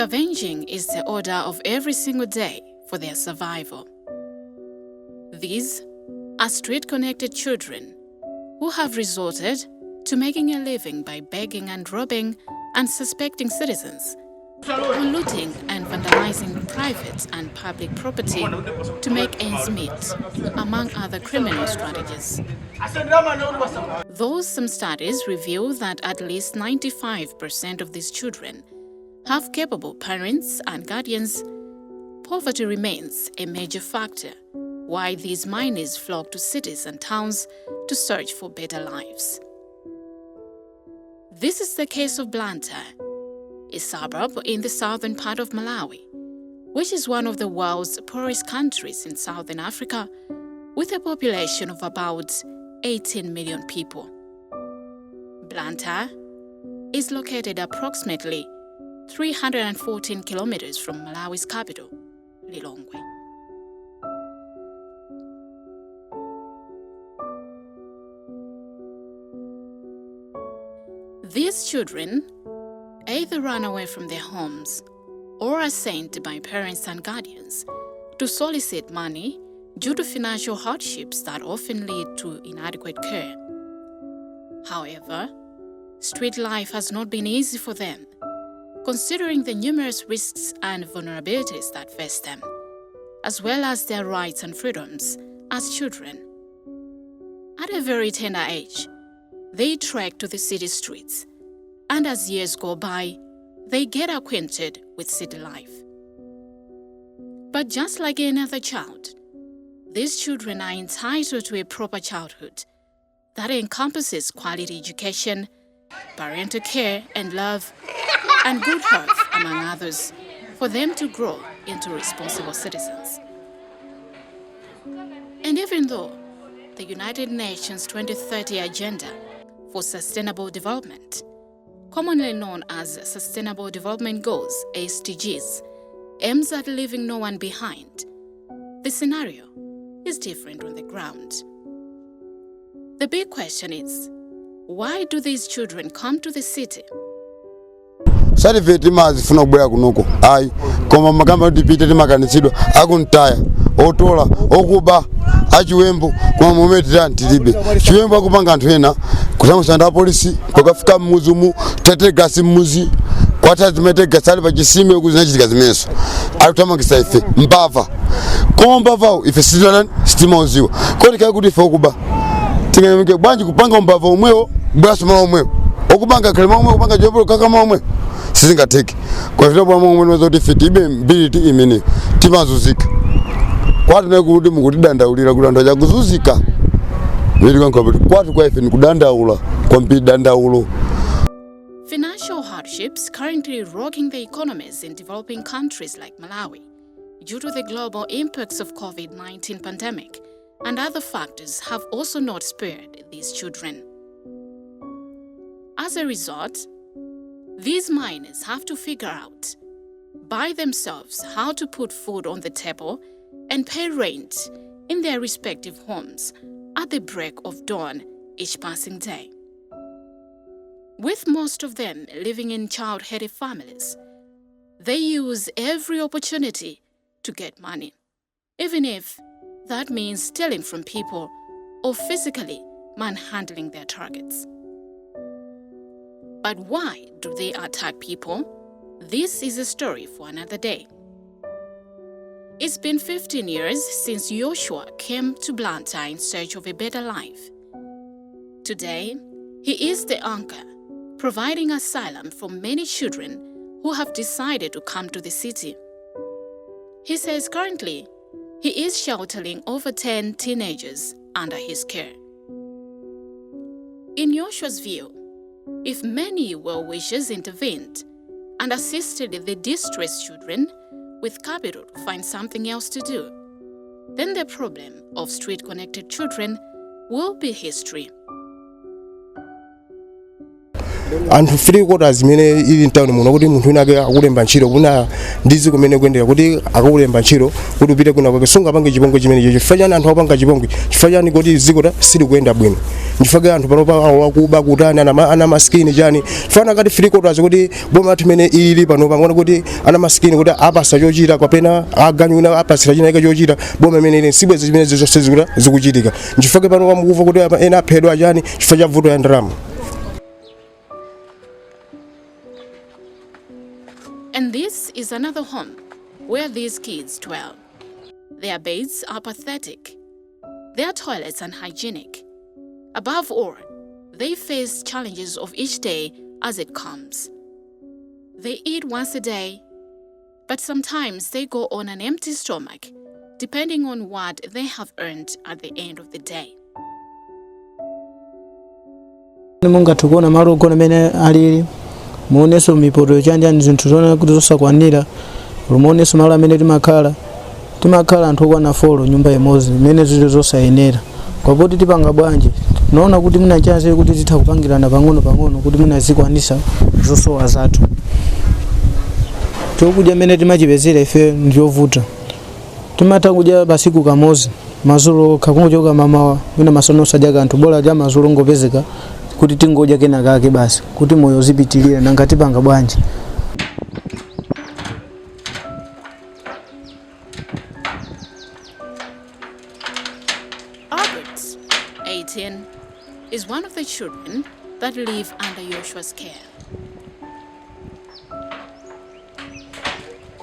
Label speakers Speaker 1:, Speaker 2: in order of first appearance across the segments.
Speaker 1: Scavenging is the order of every single day for their survival. These are street-connected children who have resorted to making a living by begging and robbing unsuspecting citizens, or looting and vandalizing private and public property to make ends meet, among other criminal strategies. Though some studies reveal that at least 95% of these children have capable parents and guardians, poverty remains a major factor why these minors flock to cities and towns to search for better lives. This is the case of Blantyre, a suburb in the southern part of Malawi, which is one of the world's poorest countries in southern Africa, with a population of about 18 million people. Blantyre is located approximately 314 kilometers from Malawi's capital, Lilongwe. These children either run away from their homes or are sent by parents and guardians to solicit money due to financial hardships that often lead to inadequate care. However, street life has not been easy for them, considering the numerous risks and vulnerabilities that face them, as well as their rights and freedoms as children. At a very tender age, they trek to the city streets, and as years go by, they get acquainted with city life. But just like any other child, these children are entitled to a proper childhood that encompasses quality education, parental care and love, and good health, among others, for them to grow into responsible citizens. And even though the United Nations 2030 Agenda for Sustainable Development, commonly known as Sustainable Development Goals, SDGs, aims at leaving no one behind, the scenario is different on the ground. The big question is, why do these children come to the city?
Speaker 2: Certificate mazifuna kubwera kunoko ayi koma magamba ndipite timakanitsidwa akuntaya otola okuba achiwembo koma mometera ntilibe chiwembo akupanga anthu ena kusamusanda polisi kwakafika mmuzumu tete gasi mmuzi kwata zimete gasali pachisime kuzinachitika zimeso alikutamangisa ife mbava koma mbava ife sitima uziwa kodi kaya kuti ife okuba tingamike bwanji kupanga mbava omwewo bwasoma omwewo okubanga kalema omwewo kupanga chiwembo kakama omwewo sizingateki kwa vile bwa Mungu mwezo tifitibe mbili imene timazuzika kwati nekuti mukudandaulira kulanda cha kuzuzika vile kwankabili kwati kwa ife nikudandaula kwa mpidandaulo.
Speaker 1: Financial hardships currently rocking the economies in developing countries like Malawi due to the global impacts of COVID-19 pandemic and other factors have also not spared these children. As a result, these minors have to figure out by themselves how to put food on the table and pay rent in their respective homes at the break of dawn each passing day. With most of them living in child-headed families, they use every opportunity to get money, even if that means stealing from people or physically manhandling their targets. But why do they attack people? This is a story for another day. It's been 15 years since Joshua came to Blantyre in search of a better life. Today, he is the anchor, providing asylum for many children who have decided to come to the city. He says currently, he is sheltering over 10 teenagers under his care. In Joshua's view, if many well-wishers intervened and assisted the distressed children with capital to find something else to do, then the problem of street-connected children will be history.
Speaker 3: anthu free quarters imene ili mtown muno kuti munthu wina akulemba ntchito kuna ndizi kumene kuyendera kuti akulemba ntchito kuti upite kuna kwake sungapange chipongwe chimene chicho chifukwa chani anthu apanga chipongwe chifukwa chani kuti dziko sili kuyenda bwino chifukwa anthu panopa akuba kutani ana maskini chani fana ngati free quarters kuti boma athu imene ili panopa ngona kuti ana maskini kuti apasa chochita kapena aganyuna apasira china chochita boma imene ili sibwezi zimene zonse zikuchitika chifukwa panopa mukuva kuti ena aphedwa chani chifukwa cha vuto ya ndalama.
Speaker 1: And this is another home where these kids dwell. Their beds are pathetic. Their toilets unhygienic. Above all, they face challenges of each day as it comes. They eat once a day, but sometimes they go on an empty stomach, depending on what they have earned at the end of the day.
Speaker 4: Munga tukona malo kona mene alili muoneso mipoto chanja zinthu zona kuti zosakwanira muoneso malo amene timakhala anthu okwana folo nyumba imodzi imene zili zosayenera kwapoti tipanga bwanji naona kuti muna chance kuti zitha kupangirana pang'ono kuti muna zikwanisa zosowa zathu chokudya amene timachipezera ife ndiyovuta timata kudya basiku kamozi mazulu kakungochoka mamawa mina masono osadya kanthu bola ja mazulu ngopezeka kuti tingodya kena kake basi kuti moyo uzipitilira nangati panga bwanji.
Speaker 1: Albert, 18, is one of the children that live under Joshua's care.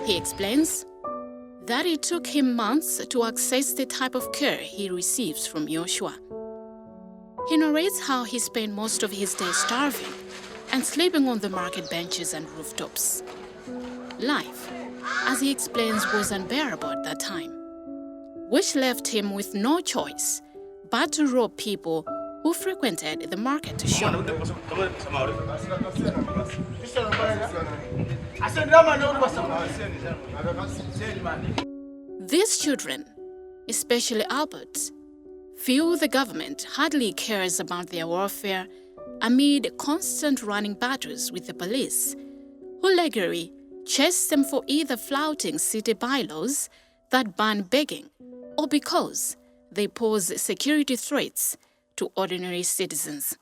Speaker 1: He explains that it took him months to access the type of care he receives from Joshua. He narrates how he spent most of his day starving and sleeping on the market benches and rooftops. Life, as he explains, was unbearable at that time, which left him with no choice but to rob people who frequented the market to shop. These children, especially Albert, feel the government hardly cares about their welfare amid constant running battles with the police, who regularly chase them for either flouting city bylaws that ban begging or because they pose security threats to ordinary citizens.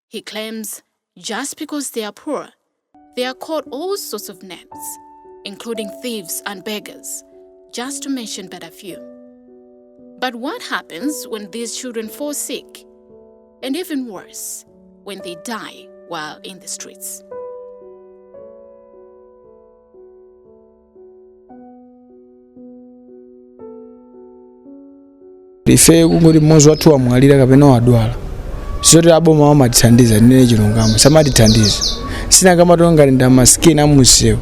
Speaker 1: He claims just because they are poor, they are caught all sorts of names, including thieves and beggars, just to mention but a few. But what happens when these children fall sick? And even worse, when they die while in the streets.
Speaker 5: Ife kungoti mmozi wathu wamwalira kapena wadwala soti aboma amatithandiza nene chilungamo samatithandiza sina kama tonga linda maskini amusewu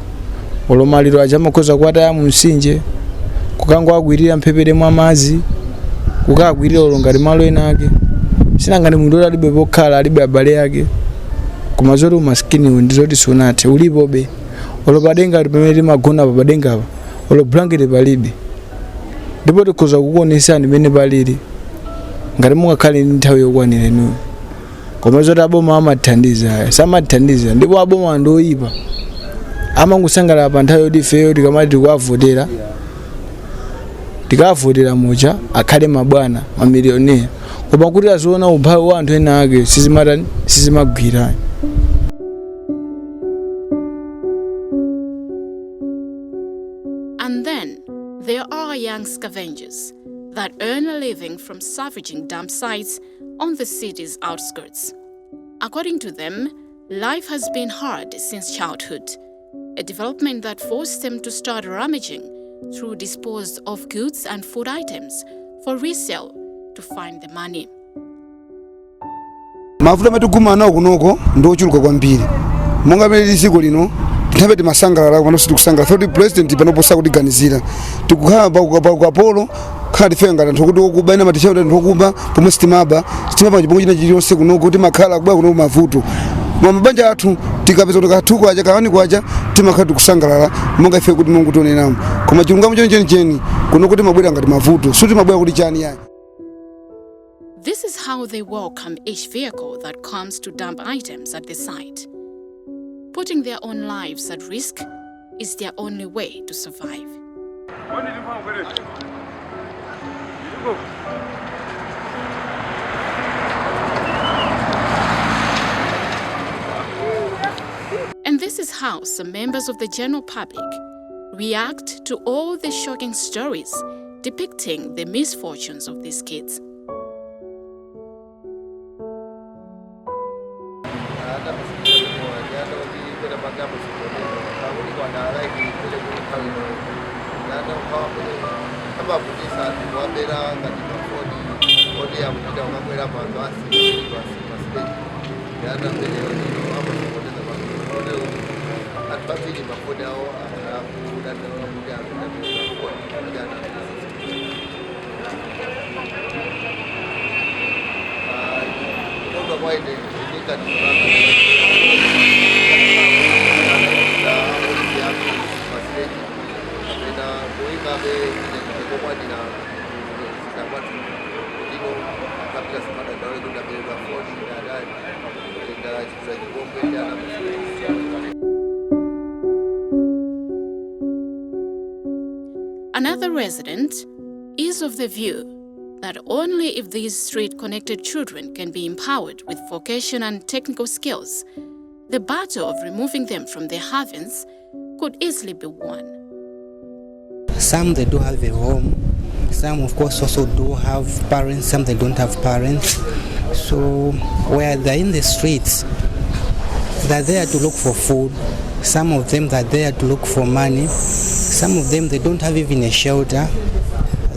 Speaker 5: olomaliro achamakhoza kwataya mumsinje kukangwagwirira mphepete mwa madzi kukagwirira olongati malo enake sina ngati munthu alibe pokhala alibe abale ake koma zoti umaskini ndizoti sunathe ulipobe olopadenga pamene timagona papadenga pa olo blanket palibe ndipo tikhoza kukuonesani mene palili ngati mungakhale ndi nthawi yokwanira inu koma zoti aboma amatithandiza samatithandiza ndipo aboma ndoyipa amangosangalala pa nthawi yoti ifeyo tikamati tikavotera mocha akhale mabwana mamilioneya koma kuti aziona umphawi wa anthu ena ake sizimagwirani.
Speaker 1: And then there are young scavengers that earn a living from savaging dump sites on the city's outskirts. According to them, life has been hard since childhood, a development that forced them to start rummaging through disposed of goods and food items for resale to find the money.
Speaker 2: Mafuta matuguma nawo kunoko ndochuluka kwambiri. Monga mele dziko lino nthawe timasangalala pano sitikusangala thodi president panoposa kutiganizira. Tikukhala kwa polo khali fenga nthu kuti okubaina matichauta nthu okuba pomwe sitimaba chipomwe china chiliyonse kunoko kuti makhala kuba kuno mavuto. Mabanja athu tikapeza tukathuko aja kawani kwaja timakhala tikusangalala monga ife kuti Mulungu tionenamo. Koma chilungamo cheni kuno kuti mabwera ngati mavuto suti mabwera kuti chani yani.
Speaker 1: This is how they welcome each vehicle that comes to dump items at the site. Putting their own lives at risk is their only way to survive. And this is how some members of the general public react to all the shocking stories depicting the misfortunes of these kids. Another resident is of the view that only if these street-connected children can be empowered with vocation and technical skills, the battle of removing them from their havens could easily be won.
Speaker 6: Some they do have a home, some of course also do have parents, some they don't have parents. So where they're in the streets, they're there to look for food. Some of them are there to look for money. Some of them, they don't have even a shelter.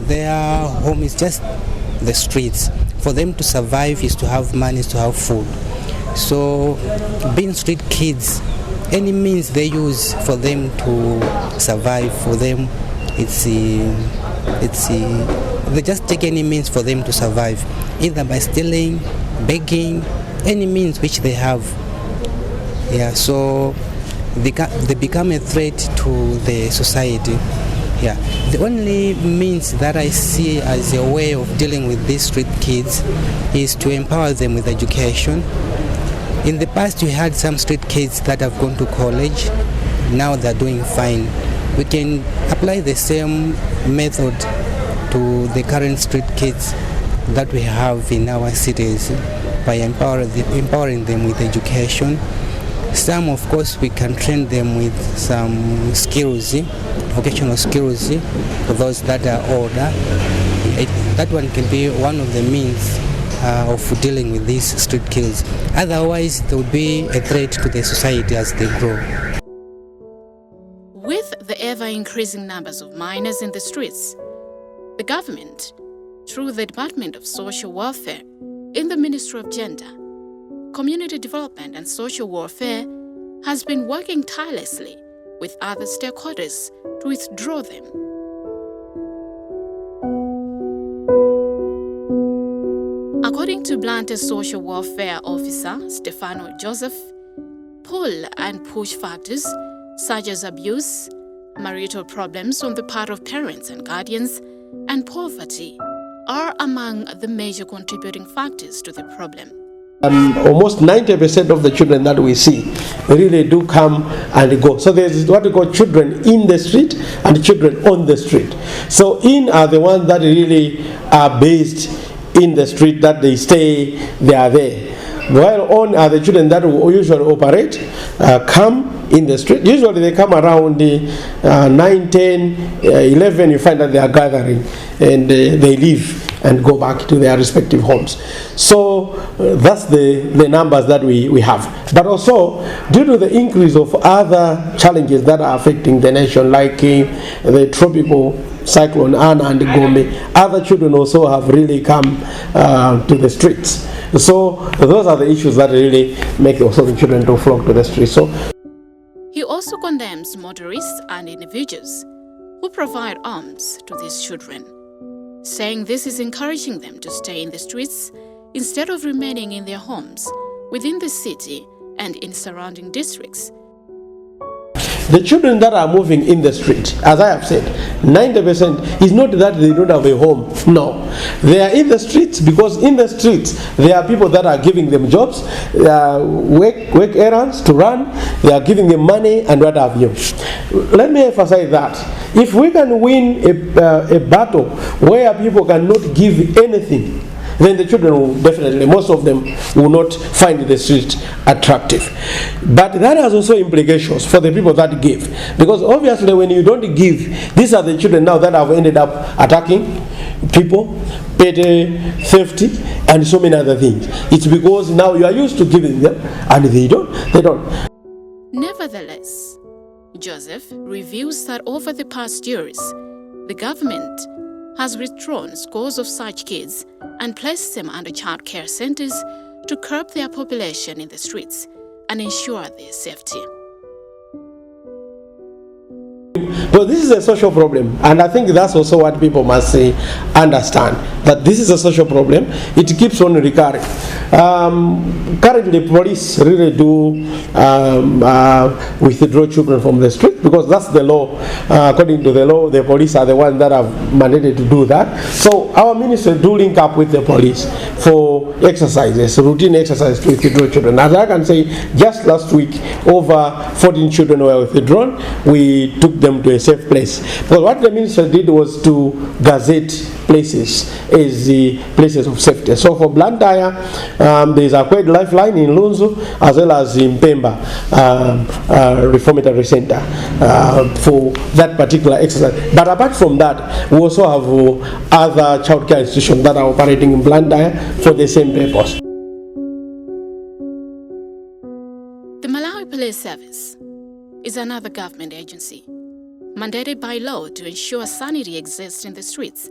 Speaker 6: Their home is just the streets. For them to survive is to have money, is to have food. So being street kids, any means they use for them to survive, for them they just take any means for them to survive, either by stealing, begging, any means which they have. Yeah, so they become a threat to the society. Yeah, the only means that I see as a way of dealing with these street kids is to empower them with education. In the past, we had some street kids that have gone to college. Now they're doing fine. We can apply the same method to the current street kids that we have in our cities by empowering them with education. Some, of course, we can train them with some skills, vocational skills, for those that are older. That one can be one of the means of dealing with these street kids. Otherwise, they would be a threat to the society as they grow.
Speaker 1: With the ever-increasing numbers of minors in the streets, the government, through the Department of Social Welfare in the Ministry of Gender, Community Development and Social Welfare, has been working tirelessly with other stakeholders to withdraw them. According to Blantyre's Social Welfare Officer, Stefano Joseph, pull and push factors such as abuse, marital problems on the part of parents and guardians, and poverty are among the major contributing factors to the problem.
Speaker 7: Almost 90% of the children that we see really do come and go. So there's what we call children in the street and children on the street. So in are the ones that really are based in the street, that they stay, they are there. While on are the children that usually operate, come in the street. Usually they come around 9, 10, 11, you find that they are gathering and they leave and go back to their respective homes. So that's the numbers that we have. But also, due to the increase of other challenges that are affecting the nation, like the tropical cyclone Anna and Gombe, other children also have really come to the streets. So those are the issues that really make also the children to flock to the streets. So
Speaker 1: he also condemns motorists and individuals who provide arms to these children, saying this is encouraging them to stay in the streets instead of remaining in their homes within the city and in surrounding districts.
Speaker 7: the children that are moving in the street, as I have said, 90% is not that they don't have a home. No, they are in the streets because in the streets there are people that are giving them jobs, work errands to run. They are giving them money and what have you. Let me emphasize that if we can win a battle where people cannot give anything, then the children will definitely, most of them will not find the street attractive. But that has also implications for the people that give, because obviously when you don't give, these are the children now that have ended up attacking people, petty theft, and so many other things. It's because now you are used to giving them and they don't.
Speaker 1: Nevertheless, Joseph reveals that over the past years, the government has withdrawn scores of such kids and placed them under child care centers to curb their population in the streets and ensure their safety.
Speaker 7: But this is a social problem, and I think that's also what people must understand, that this is a social problem. It keeps on recurring. Currently, police really do withdraw children from the street because that's the law. According to the law, the police are the ones that have mandated to do that. So our ministry do link up with the police for exercises, routine exercises to withdraw children. As I can say, just last week, over 14 children were withdrawn. We took them to a safe place. But what the minister did was to gazette places as the places of safety. So for Blantyre, there is a Quaid Lifeline in Lunzu as well as in Pemba Reformatory Center for that particular exercise. But apart from that, we also have other childcare institutions that are operating in Blantyre for the same purpose.
Speaker 1: The Malawi Police Service is another government agency mandated by law to ensure sanity exists in the streets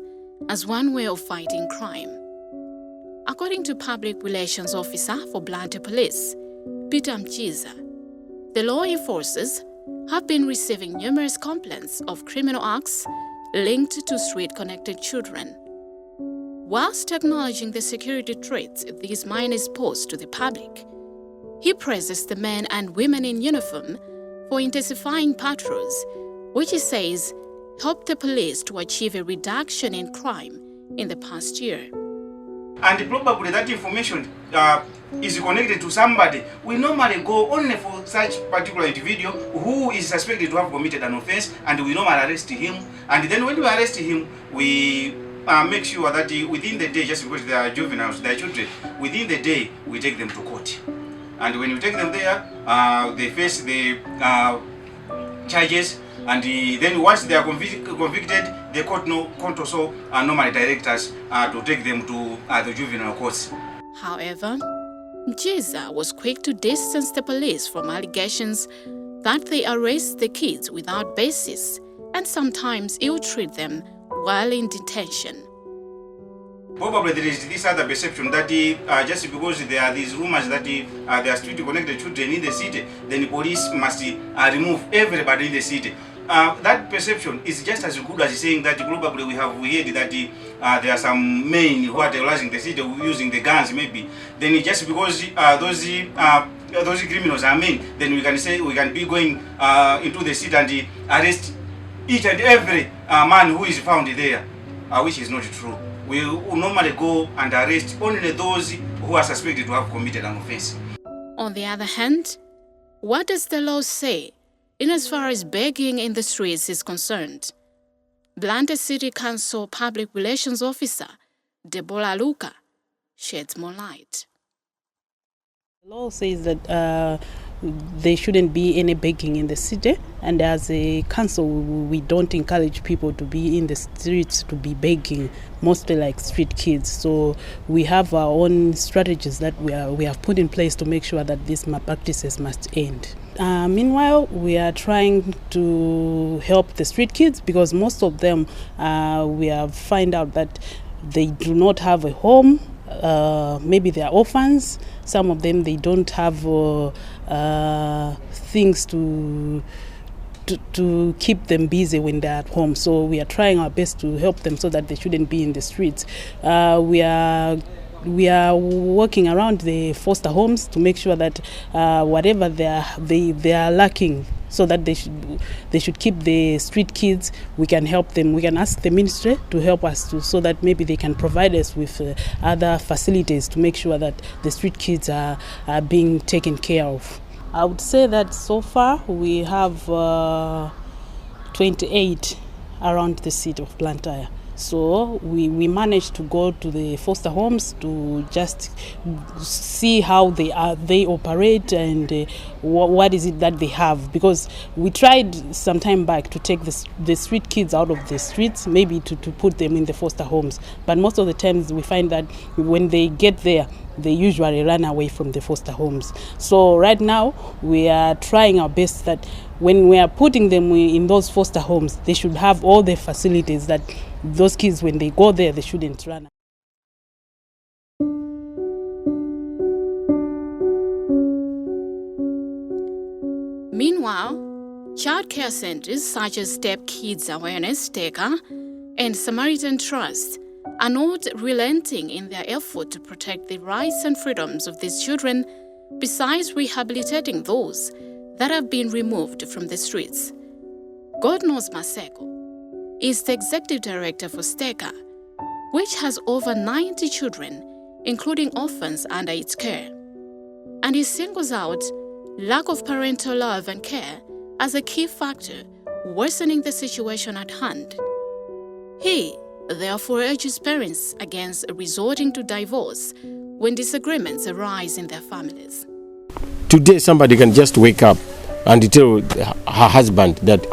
Speaker 1: as one way of fighting crime. According to Public Relations Officer for Blantyre Police, Peter Mchiza, the law enforcers have been receiving numerous complaints of criminal acts linked to street-connected children. Whilst acknowledging the security threats these minors pose to the public, he praises the men and women in uniform for intensifying patrols, which he says helped the police to achieve a reduction in crime in the past year.
Speaker 8: And probably that information is connected to somebody. We normally go only for such particular individual who is suspected to have committed an offense, and we normally arrest him. And then when we arrest him, we make sure that within the day, just because they are juveniles, they are children, within the day we take them to court. And when you take them there, they face the charges. And then once they are convicted, the court also normally direct us to take them to the juvenile courts.
Speaker 1: However, Mchiza was quick to distance the police from allegations that they arrest the kids without basis and sometimes ill-treat them while in detention.
Speaker 8: Probably there is this other perception that just because there are these rumors that there are street-connected children in the city, then the police must remove everybody in the city. That perception is just as good as saying that probably we have heard that there are some men who are terrorizing the city using the guns maybe. Then just because those criminals are men, then we can say we can be going into the city and arrest each and every man who is found there, which is not true. We will normally go and arrest only those who are suspected to have committed an offense.
Speaker 1: On the other hand, what does the law say in as far as begging in the streets is concerned? Blantyre City Council Public Relations Officer Deborah Luka sheds more light.
Speaker 9: The law says that there shouldn't be any begging in the city, and as a council we don't encourage people to be in the streets to be begging, mostly like street kids. So we have our own strategies that we have put in place to make sure that these malpractices must end. Meanwhile, we are trying to help the street kids because most of them we have find out that they do not have a home. Maybe they are orphans. Some of them they don't have things to keep them busy when they're at home. So we are trying our best to help them so that they shouldn't be in the streets. We are working around the foster homes to make sure that whatever they are lacking, so that they should keep the street kids. We can help them. We can ask the ministry to help us so that maybe they can provide us with other facilities to make sure that the street kids are being taken care of. I would say that so far we have 28 around the city of Blantyre. So we managed to go to the foster homes to just see how they operate and what is it that they have, because we tried some time back to take the street kids out of the streets, maybe to put them in the foster homes, but most of the times we find that when they get there they usually run away from the foster homes. So right now we are trying our best that when we are putting them in those foster homes, they should have all the facilities that those kids, when they go there, they shouldn't run.
Speaker 1: Meanwhile, childcare centers such as Step Kids Awareness, TECA, and Samaritan Trust are not relenting in their effort to protect the rights and freedoms of these children, besides rehabilitating those that have been removed from the streets. Godknows Maseko is the executive director for STECA, which has over 90 children, including orphans, under its care. And he singles out lack of parental love and care as a key factor worsening the situation at hand. He therefore urges parents against resorting to divorce when disagreements arise in their families.
Speaker 10: Today somebody can just wake up and tell her husband that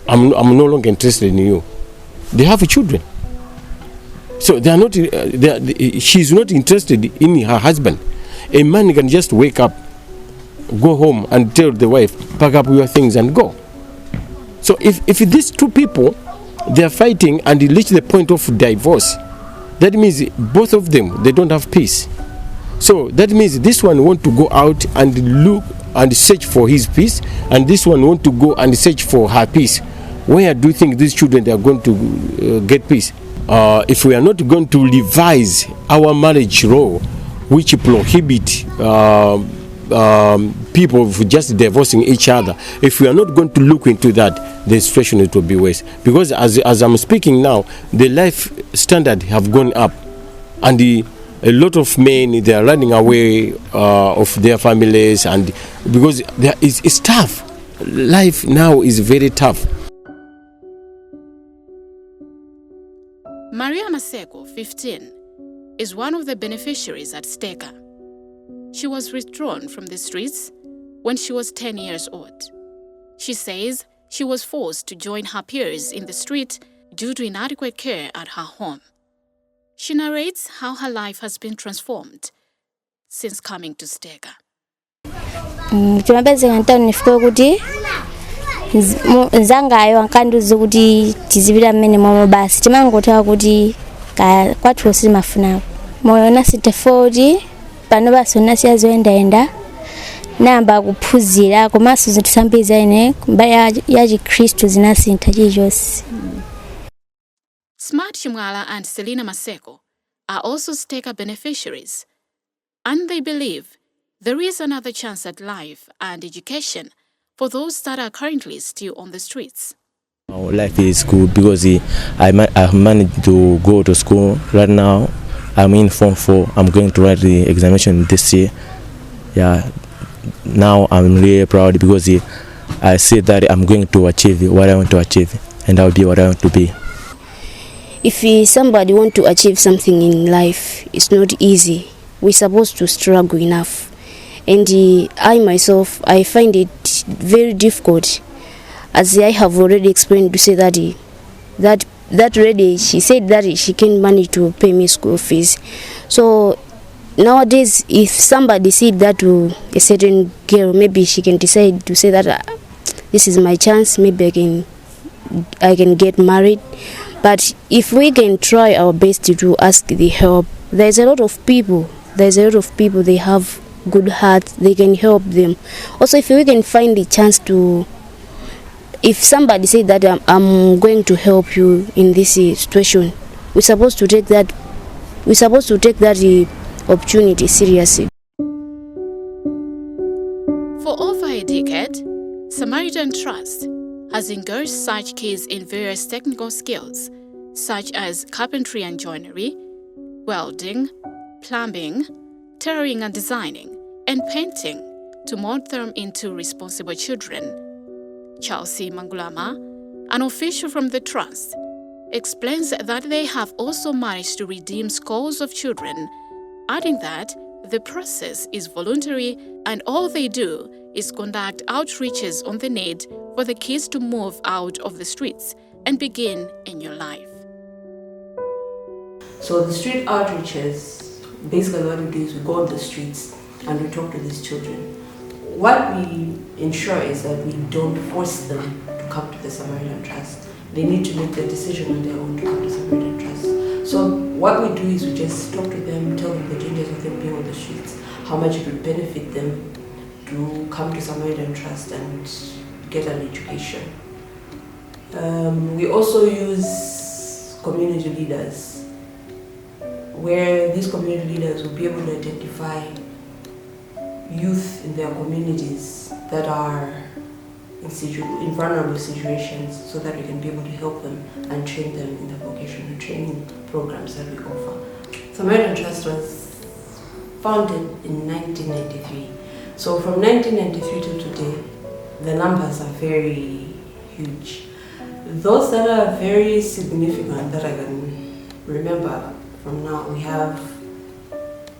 Speaker 10: I'm no longer interested in you. They have children. So they are not. She's not interested in her husband. A man can just wake up, go home and tell the wife, pack up your things and go. So if these two people, they are fighting and they reach the point of divorce, that means both of them, they don't have peace. So that means this one want to go out and look and search for his peace, and this one want to go and search for her peace. Where do you think these children are going to get peace? If we are not going to revise our marriage law, which prohibit people just divorcing each other, if we are not going to look into that, the situation will be worse. Because as I'm speaking now, the life standard have gone up, and a lot of men, they are running away of their families, and because it's tough. Life now is very tough.
Speaker 1: Maria Maseko, 15, is one of the beneficiaries at STECA. She was withdrawn from the streets when she was 10 years old. She says she was forced to join her peers in the street due to inadequate care at her home. She narrates how her life has been transformed since coming to STECA.
Speaker 11: Nzangayo ankanduza kuti tizibira mmene momwe basi timangothawa kuti kwathu simafuna moyo nasitefoti pano basi nasiya zoyendayenda namba kuphunzira komanso zinthu zambiri ine mbaya ya Chikristu zinasintha chilichonse.
Speaker 1: Smart Chimwala and Selina Maseko are also STECA beneficiaries, and they believe there is another chance at life and education for those that are currently still on the streets.
Speaker 12: Life is good because I managed to go to school. Right now I'm in Form 4. I'm going to write the examination this year. Yeah, now I'm really proud because I see that I'm going to achieve what I want to achieve, and I'll be what I want to be.
Speaker 11: If somebody want to achieve something in life, it's not easy. We're supposed to struggle enough. And I myself, I find it very difficult, as I have already explained, to say that lady, she said that she can't manage to pay me school fees. So nowadays, if somebody said that to a certain girl, maybe she can decide to say that this is my chance, maybe I can get married. But if we can try our best to ask the help, there's a lot of people, they have good hearts, they can help them. Also, if we can find the chance to, if somebody said that I'm going to help you in this situation, we're supposed to take that opportunity seriously.
Speaker 1: For over a decade, Samaritan Trust has engaged such kids in various technical skills, such as carpentry and joinery, welding, plumbing, tailoring and designing, and painting to mold them into responsible children. Chelsea Mangulama, an official from the trust, explains that they have also managed to redeem scores of children, adding that the process is voluntary and all they do is conduct outreaches on the need for the kids to move out of the streets and begin a new life.
Speaker 13: So the street outreaches, basically what we do is we go on the streets and we talk to these children. What we ensure is that we don't force them to come to the Samaritan Trust. They need to make the decision on their own to come to Samaritan Trust. So what we do is we just talk to them, tell them the dangers of them being on the streets, how much it would benefit them to come to Samaritan Trust and get an education. We also use community leaders, where these community leaders will be able to identify youth in their communities that are in vulnerable situations so that we can be able to help them and train them in the vocational training programs that we offer. Samaritan Trust was founded in 1993. So from 1993 to today, the numbers are very huge. Those that are very significant that I can remember from now, we have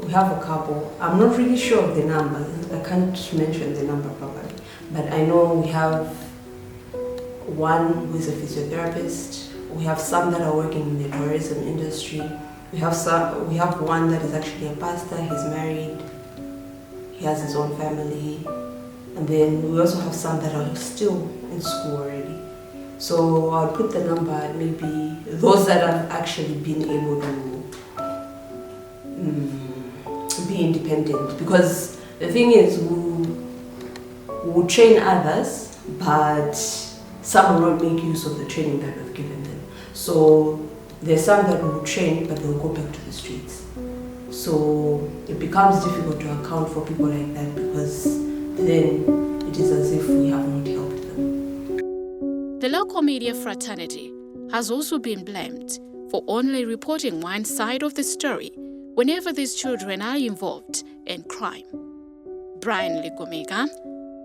Speaker 13: a couple. I'm not really sure of the numbers. I can't mention the number properly. But I know we have one who is a physiotherapist. We have some that are working in the tourism industry. We have one that is actually a pastor. He's married. He has his own family. And then we also have some that are still in school already. So I'll put the number at maybe those that have actually been able to be independent. Because the thing is, we'll train others, but some will not make use of the training that we've given them. So there's some that will train, but they'll go back to the streets. So it becomes difficult to account for people like that, because then it is as if we have not helped them.
Speaker 1: The local media fraternity has also been blamed for only reporting one side of the story whenever these children are involved in crime. Brian Ligomega,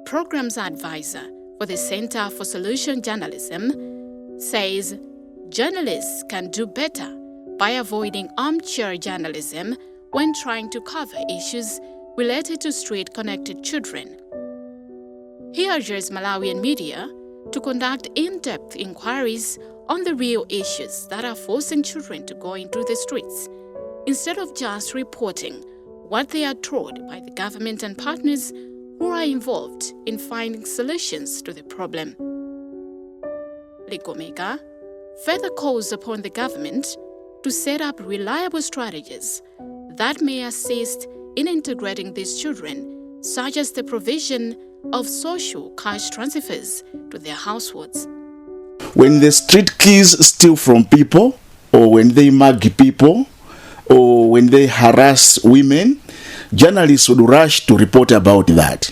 Speaker 1: Programs Advisor for the Center for Solution Journalism, says journalists can do better by avoiding armchair journalism when trying to cover issues related to street-connected children. He urges Malawian media to conduct in-depth inquiries on the real issues that are forcing children to go into the streets, instead of just reporting what they are told by the government and partners who are involved in finding solutions to the problem. Ligomega further calls upon the government to set up reliable strategies that may assist in integrating these children, such as the provision of social cash transfers to their households.
Speaker 14: When the street kids steal from people, or when they mug people, or when they harass women, journalists would rush to report about that.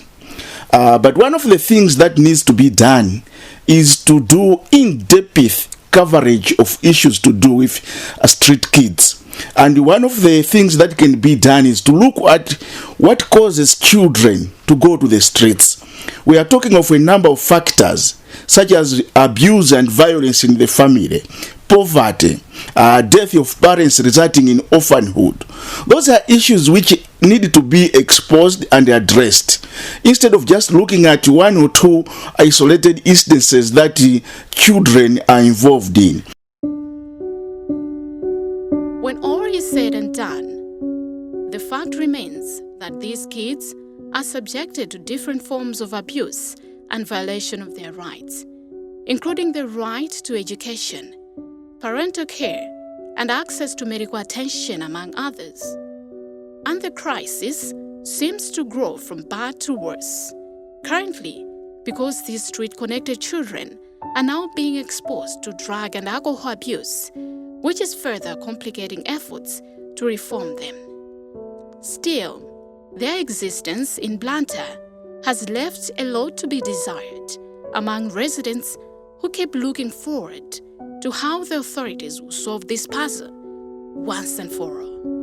Speaker 14: But one of the things that needs to be done is to do in-depth coverage of issues to do with street kids. And one of the things that can be done is to look at what causes children to go to the streets. We are talking of a number of factors, such as abuse and violence in the family, poverty, death of parents resulting in orphanhood. Those are issues which need to be exposed and addressed, instead of just looking at one or two isolated instances that children are involved in.
Speaker 1: When all is said and done, the fact remains that these kids are subjected to different forms of abuse and violation of their rights, including the right to education, parental care, and access to medical attention, among others. And the crisis seems to grow from bad to worse. Currently, because these street-connected children are now being exposed to drug and alcohol abuse, which is further complicating efforts to reform them. Still, their existence in Blantyre has left a lot to be desired, among residents who keep looking forward to how the authorities will solve this puzzle once and for all.